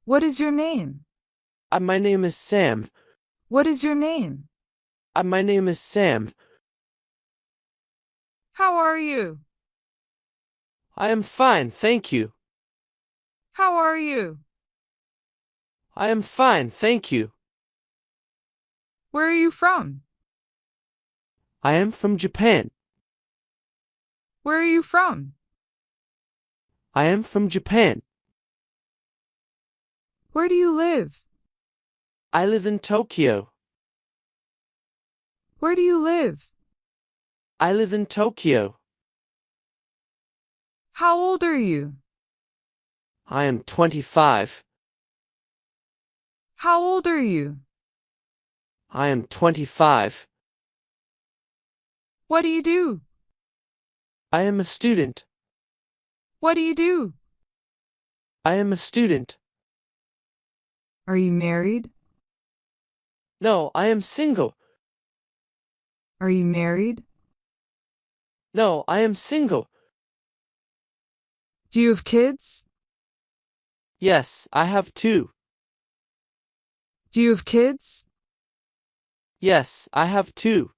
What is your name? My name is Sam. What is your name? My name is Sam. How are you? I am fine, thank you. How are you? I am fine, thank you. Where are you from? I am from Japan. Where are you from? I am from Japan. Where do you live? I live in Tokyo. Where do you live? I live in Tokyo. How old are you? I am 25. How old are you? I am 25. What do you do? I am a student. What do you do? I am a student. Are you married? No, I am single. Are you married? No, I am single. Do you have kids? Yes, I have two. Do you have kids? Yes, I have two.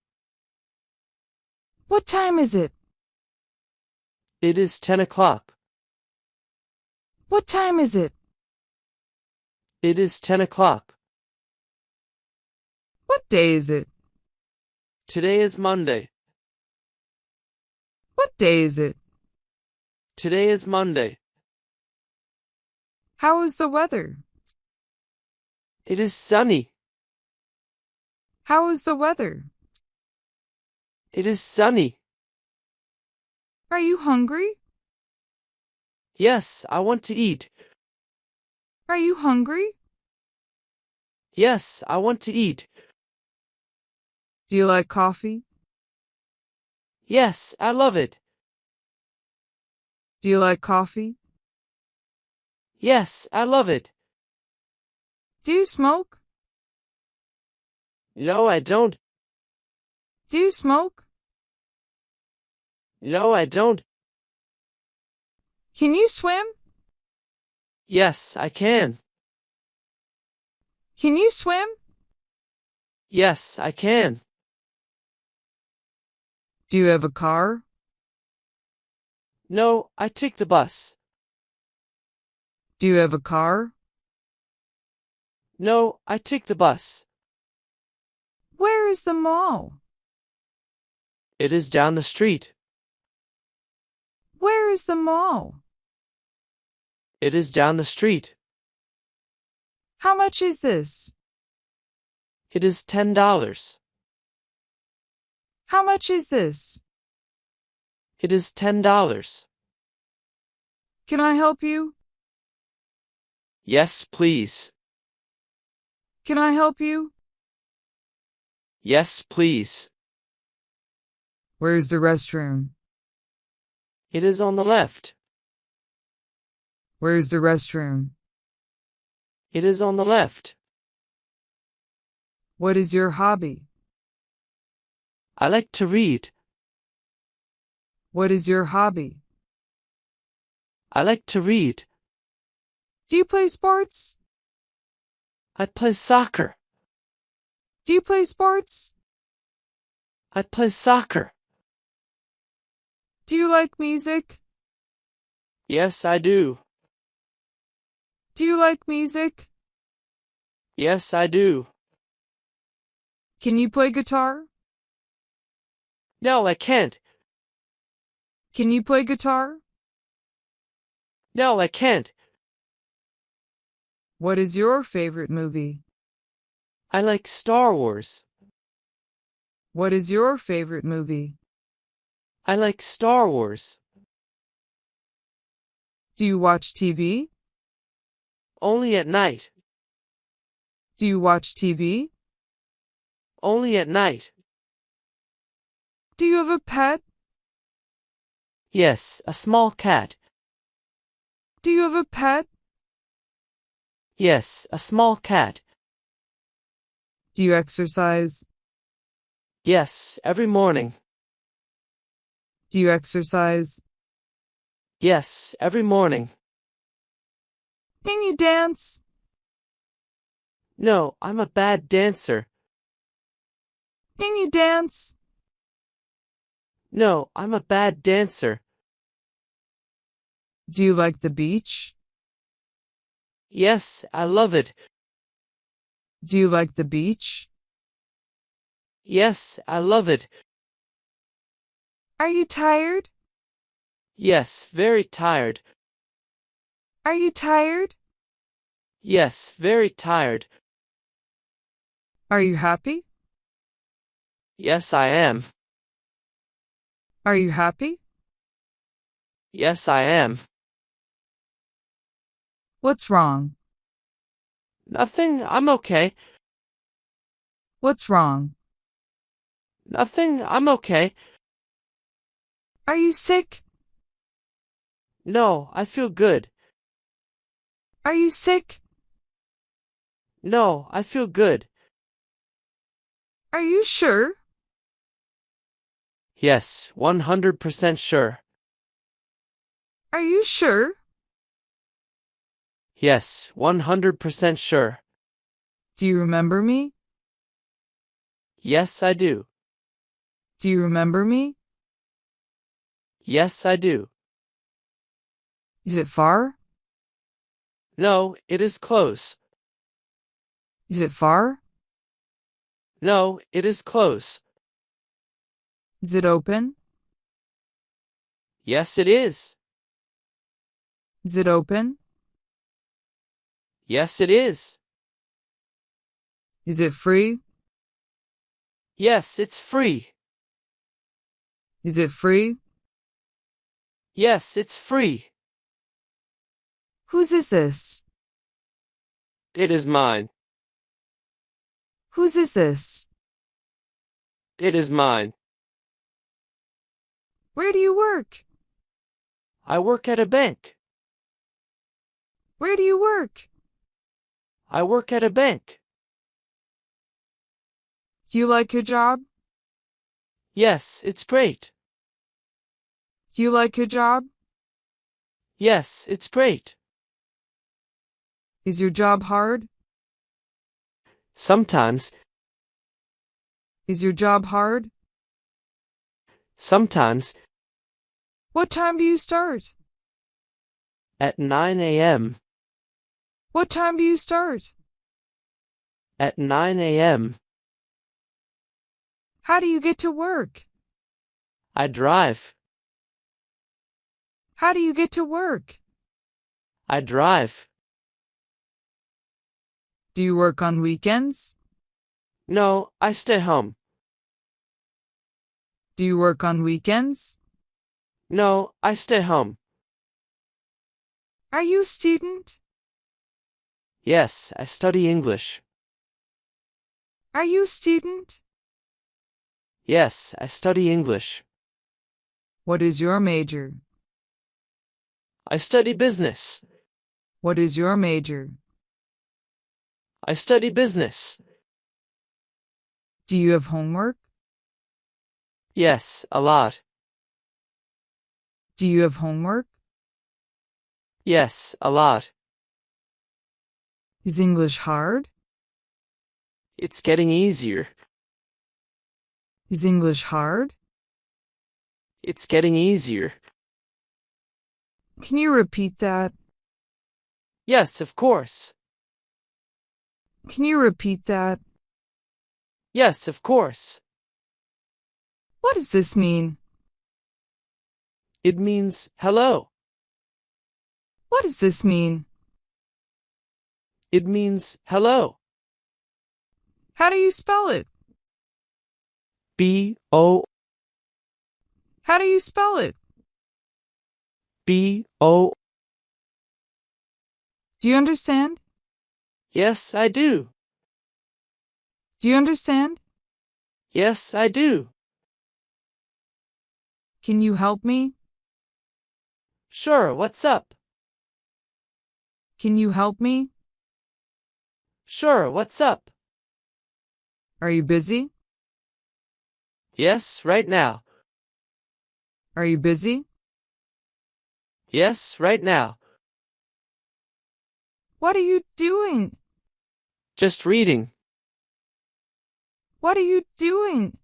What time is it? It is 10 o'clock. What time is it? It is 10 o'clock. What day is it? Today is Monday. What day is it? Today is Monday. How is the weather? It is sunny. How is the weather? It is sunny. Are you hungry? Yes, I want to eat. Are you hungry? Yes, I want to eat. Do you like coffee? Yes, I love it. Do you like coffee? Yes, I love it. Do you smoke? No, I don't. Do you smoke? No, I don't. Can you swim? Yes, I can. Can you swim? Yes, I can. Do you have a car? No, I take the bus. Do you have a car? No, I take the bus. Where is the mall? It is down the street. Where is the mall? It is down the street. How much is this? It is $10. How much is this? It is $10. Can I help you? Yes, please. Can I help you? Yes, please. Where's the restroom? It is on the left. Where's the restroom? It is on the left. What is your hobby? I like to read. What is your hobby? I like to read. Do you play sports? I play soccer. Do you play sports? I play soccer. Do you like music? Yes, I do. Do you like music? Yes, I do. Can you play guitar? No, I can't. Can you play guitar? No, I can't. What is your favorite movie? I like Star Wars. What is your favorite movie? I like Star Wars. Do you watch TV? Only at night. Do you watch TV? Only at night. Do you have a pet? Yes, a small cat. Do you have a pet? Yes, a small cat. Do you exercise? Yes, every morning. Do you exercise? Yes, every morning. Can you dance? No, I'm a bad dancer. Can you dance? No, I'm a bad dancer. Do you like the beach? Yes, I love it. Do you like the beach? Yes, I love it. Are you tired? Yes, very tired. Are you tired? Yes, very tired. Are you happy? Yes, I am. Are you happy? Yes, I am. What's wrong? Nothing, I'm okay. What's wrong? Nothing, I'm okay. Are you sick? No, I feel good. Are you sick? No, I feel good. Are you sure? Yes, 100% sure. Are you sure? Yes, 100% sure. Do you remember me? Yes, I do. Do you remember me? Yes, I do. Is it far? No, it is close. Is it far? No, it is close. Is it open? Yes, it is. Is it open? Yes, it is. Is it free? Yes, it's free. Is it free? Yes, it's free. Whose is this? It is mine. Whose is this? It is mine. Where do you work? I work at a bank. Where do you work? I work at a bank. Do you like your job? Yes, it's great. Do you like your job? Yes, it's great. Is your job hard? Sometimes, Is your job hard? sometimes, What time do you start? at 9 a.m. What time do you start? At 9 a.m. How do you get to work? I drive. How do you get to work? I drive. Do you work on weekends? No, I stay home. Do you work on weekends? No, I stay home. Are you a student? Yes, I study English. Are you a student? Yes, I study English. What is your major? I study business. What is your major? I study business. Do you have homework? Yes, a lot. Do you have homework? Yes, a lot. Is English hard? It's getting easier. Is English hard? It's getting easier. Can you repeat that? Yes, of course. Can you repeat that? Yes, of course. What does this mean? It means hello. What does this mean? It means hello. How do you spell it? B-O, How do you spell it? B-O. Do you understand? Yes, I do. Do you understand? Yes, I do. Can you help me? Sure, what's up? Can you help me? Sure, what's up? Are you busy? Yes, right now. Are you busy? Yes, right now. What are you doing? Just reading. What are you doing?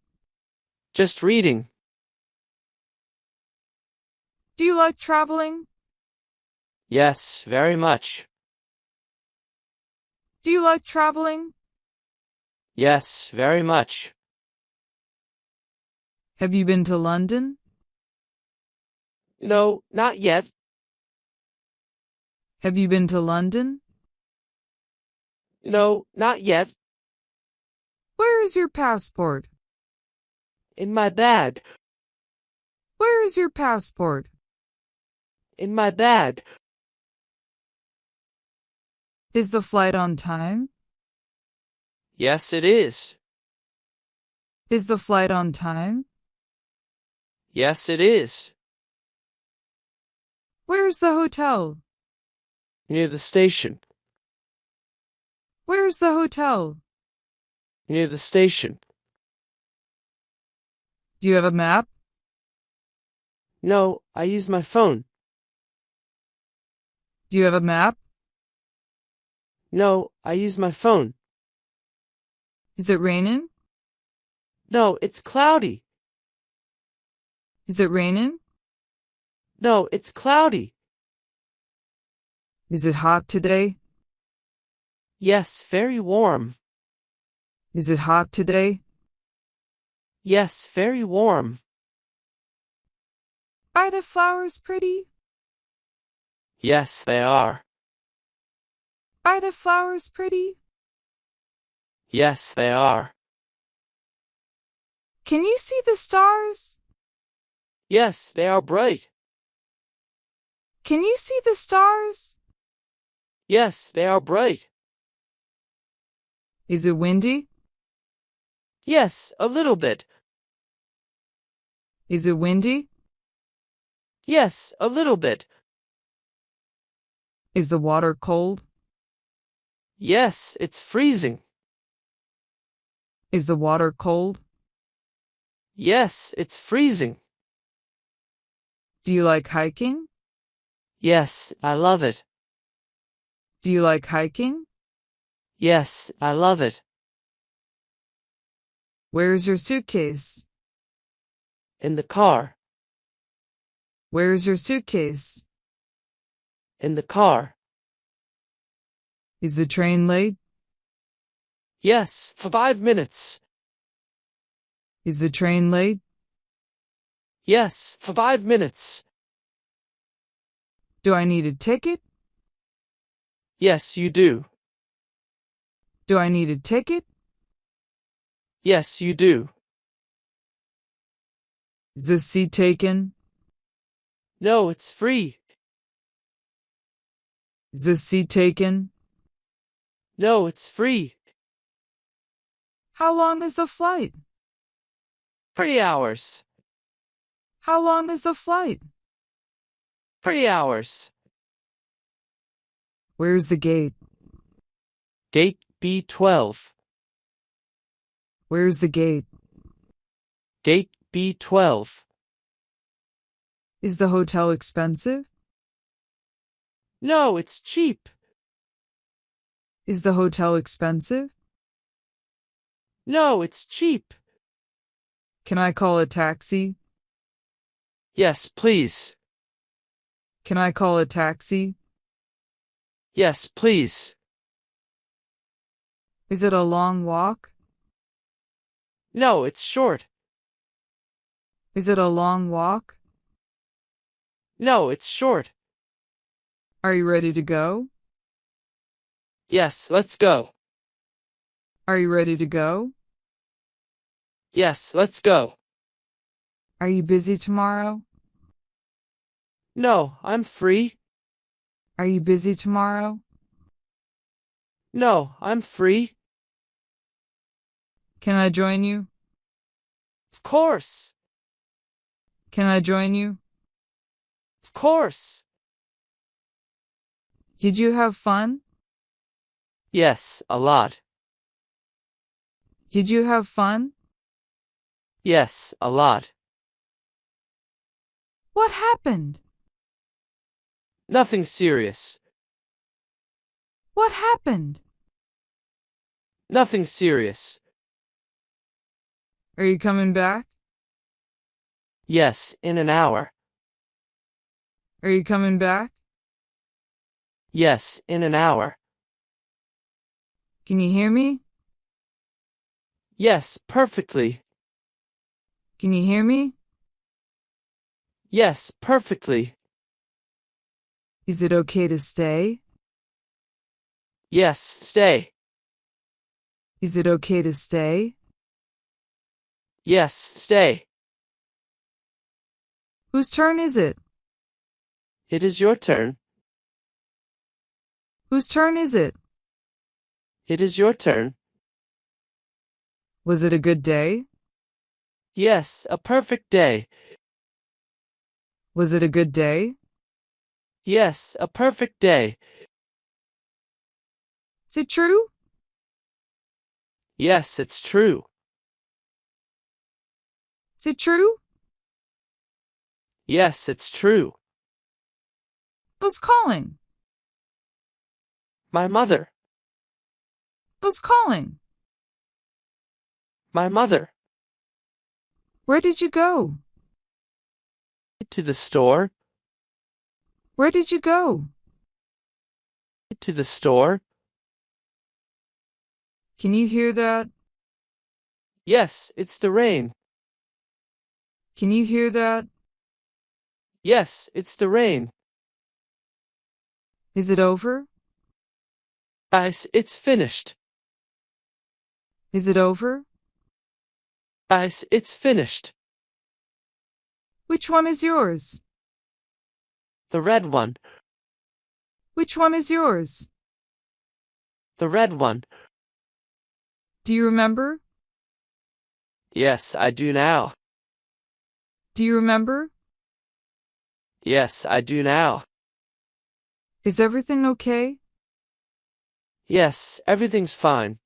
Just reading. Do you like traveling? Yes, very much. Do you like traveling? Yes, very much. Have you been to London? No, not yet. Have you been to London? No, not yet. Where is your passport? In my bag. Where is your passport? In my bag. Is the flight on time? Yes, it is. Is the flight on time? Yes, it is. Where is the hotel? Near the station. Where is the hotel? Near the station. Do you have a map? No, I use my phone. Do you have a map? No, I use my phone. Is it raining? No, it's cloudy. Is it raining? No, it's cloudy. Is it hot today? Yes, very warm. Is it hot today? Yes, very warm. Are the flowers pretty? Yes, they are. Are the flowers pretty? Yes, they are. Can you see the stars? Yes, they are bright. Can you see the stars? Yes, they are bright. Is it windy? Yes, a little bit. Is it windy? Yes, a little bit. Is the water cold? Yes, it's freezing. Is the water cold? Yes, it's freezing. Do you like hiking? Yes, I love it. Do you like hiking? Yes, I love it. Where's your suitcase? In the car. Where's your suitcase? In the car. Is the train late? Yes, for 5 minutes. Is the train late? Yes, for 5 minutes. Do I need a ticket? Yes, you do. Do I need a ticket? Yes, you do. Is this seat taken? No, it's free. Is this seat taken? No, it's free. How long is the flight? 3 hours. How long is the flight? 3 hours. Where's the gate? Gate B12. Where's the gate? Gate B12. Is the hotel expensive? No, it's cheap. Is the hotel expensive? No, it's cheap. Can I call a taxi? Yes, please. Can I call a taxi? Yes, please. Is it a long walk? No, it's short. Is it a long walk? No, it's short. Are you ready to go? Yes, let's go. Are you ready to go? Yes, let's go. Are you busy tomorrow? No, I'm free. Are you busy tomorrow? No, I'm free. Can I join you? Of course. Can I join you? Of course. Did you have fun? Yes, a lot. Did you have fun? Yes, a lot. What happened? Nothing serious. What happened? Nothing serious. Are you coming back? Yes, in an hour. Are you coming back? Yes, in an hour. Can you hear me? Yes, perfectly. Can you hear me? Yes, perfectly. Is it okay to stay? Yes, stay. Is it okay to stay? Yes, stay. Whose turn is it? It is your turn. Whose turn is it? It is your turn. Was it a good day? Yes, a perfect day. Was it a good day? Yes, a perfect day. Is it true? Yes, it's true. Is it true? Yes, it's true. Who's calling? My mother. Who's calling? My mother. Where did you go? To the store. Where did you go? To the store. Can you hear that? Yes, it's the rain. Can you hear that? Yes, it's the rain. Is it over? It's finished. Is it over? It's finished. Which one is yours? The red one. Which one is yours? The red one. Do you remember? Yes, I do now. Do you remember? Yes, I do now. Is everything okay? Yes, everything's fine.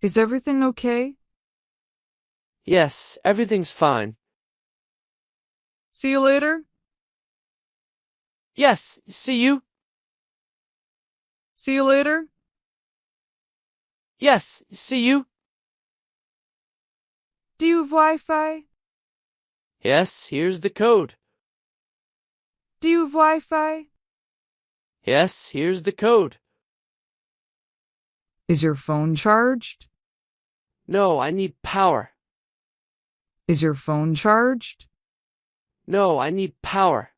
Is everything okay? Yes, everything's fine. See you later? Yes, see you? See you later? Yes, see you? Do you have Wi-Fi? Yes, here's the code. Do you have Wi-Fi? Yes, here's the code. Is your phone charged? No, I need power. Is your phone charged? No, I need power.